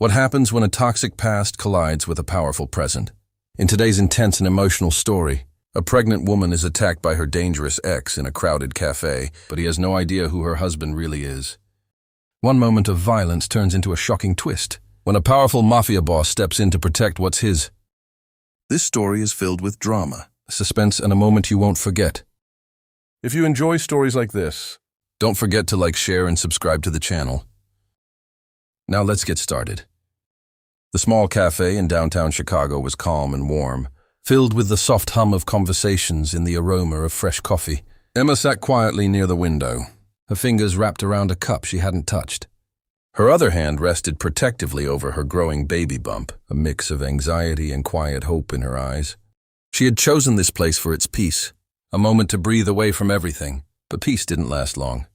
What happens when a toxic past collides with a powerful present? In today's intense and emotional story, a pregnant woman is attacked by her dangerous ex in a crowded cafe, but he has no idea who her husband really is. One moment of violence turns into a shocking twist when a powerful mafia boss steps in to protect what's his. This story is filled with drama, suspense, and a moment you won't forget. If you enjoy stories like this, don't forget to like, share, and subscribe to the channel. Now let's get started. The small cafe in downtown Chicago was calm and warm, filled with the soft hum of conversations and the aroma of fresh coffee. Emma sat quietly near the window, her fingers wrapped around a cup she hadn't touched. Her other hand rested protectively over her growing baby bump, a mix of anxiety and quiet hope in her eyes. She had chosen this place for its peace, a moment to breathe away from everything, but peace didn't last long.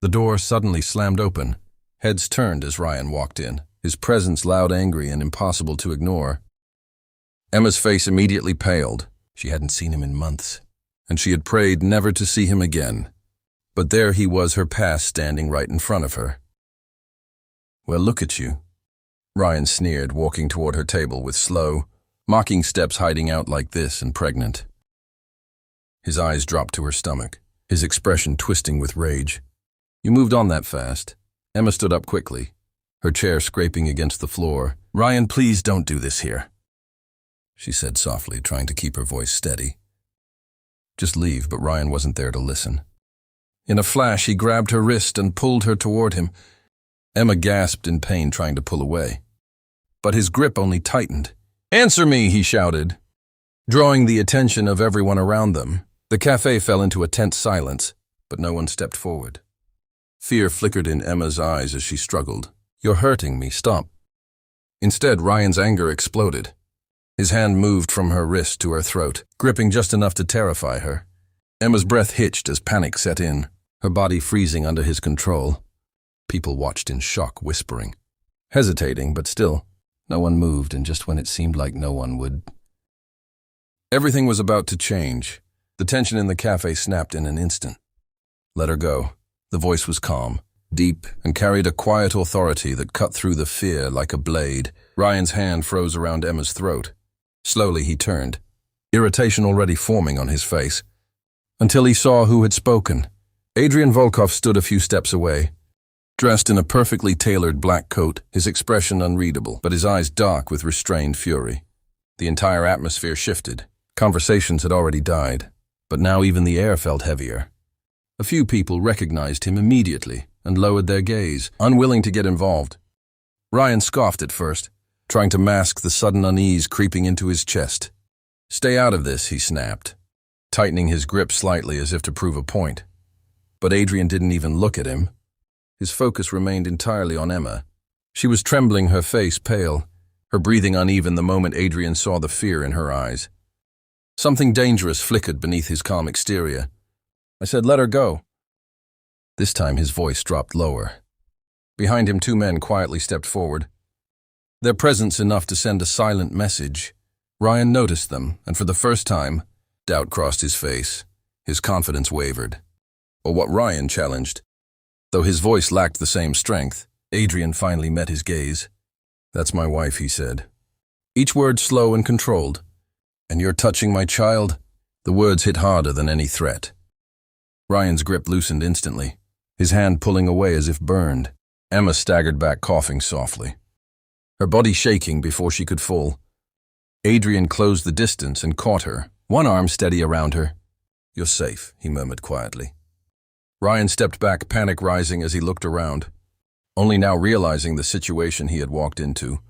The door suddenly slammed open. Heads turned as Ryan walked in, his presence loud, angry, and impossible to ignore. Emma's face immediately paled. She hadn't seen him in months, and she had prayed never to see him again. But there he was, her past standing right in front of her. "Well, look at you," Ryan sneered, walking toward her table with slow, mocking steps, hiding out like this and pregnant. His eyes dropped to her stomach, his expression twisting with rage. "You moved on that fast." Emma stood up quickly, her chair scraping against the floor. "Ryan, please don't do this here," she said softly, trying to keep her voice steady. "Just leave," but Ryan wasn't there to listen. In a flash, he grabbed her wrist and pulled her toward him. Emma gasped in pain, trying to pull away. But his grip only tightened. "Answer me," he shouted, drawing the attention of everyone around them. The cafe fell into a tense silence, but no one stepped forward. Fear flickered in Emma's eyes as she struggled. "You're hurting me, stop." Instead, Ryan's anger exploded. His hand moved from her wrist to her throat, gripping just enough to terrify her. Emma's breath hitched as panic set in, her body freezing under his control. People watched in shock, whispering, hesitating, but still, no one moved, and just when it seemed like no one would. Everything was about to change. The tension in the cafe snapped in an instant. "Let her go." The voice was calm, deep, and carried a quiet authority that cut through the fear like a blade. Ryan's hand froze around Emma's throat. Slowly he turned, irritation already forming on his face, until he saw who had spoken. Adrian Volkov stood a few steps away, dressed in a perfectly tailored black coat, his expression unreadable, but his eyes dark with restrained fury. The entire atmosphere shifted. Conversations had already died, but now even the air felt heavier. A few people recognized him immediately and lowered their gaze, unwilling to get involved. Ryan scoffed at first, trying to mask the sudden unease creeping into his chest. "Stay out of this," he snapped, tightening his grip slightly as if to prove a point. But Adrian didn't even look at him. His focus remained entirely on Emma. She was trembling, her face pale, her breathing uneven the moment Adrian saw the fear in her eyes. Something dangerous flickered beneath his calm exterior. "I said let her go." This time his voice dropped lower. Behind him, two men quietly stepped forward, their presence enough to send a silent message. Ryan noticed them, and for the first time, doubt crossed his face. His confidence wavered. Or what Ryan challenged. Though his voice lacked the same strength, Adrian finally met his gaze. "That's my wife," he said, each word slow and controlled. "And you're touching my child?" The words hit harder than any threat. Ryan's grip loosened instantly, his hand pulling away as if burned. Emma staggered back, coughing softly, her body shaking before she could fall. Adrian closed the distance and caught her, one arm steady around her. "You're safe," he murmured quietly. Ryan stepped back, panic rising as he looked around, only now realizing the situation he had walked into.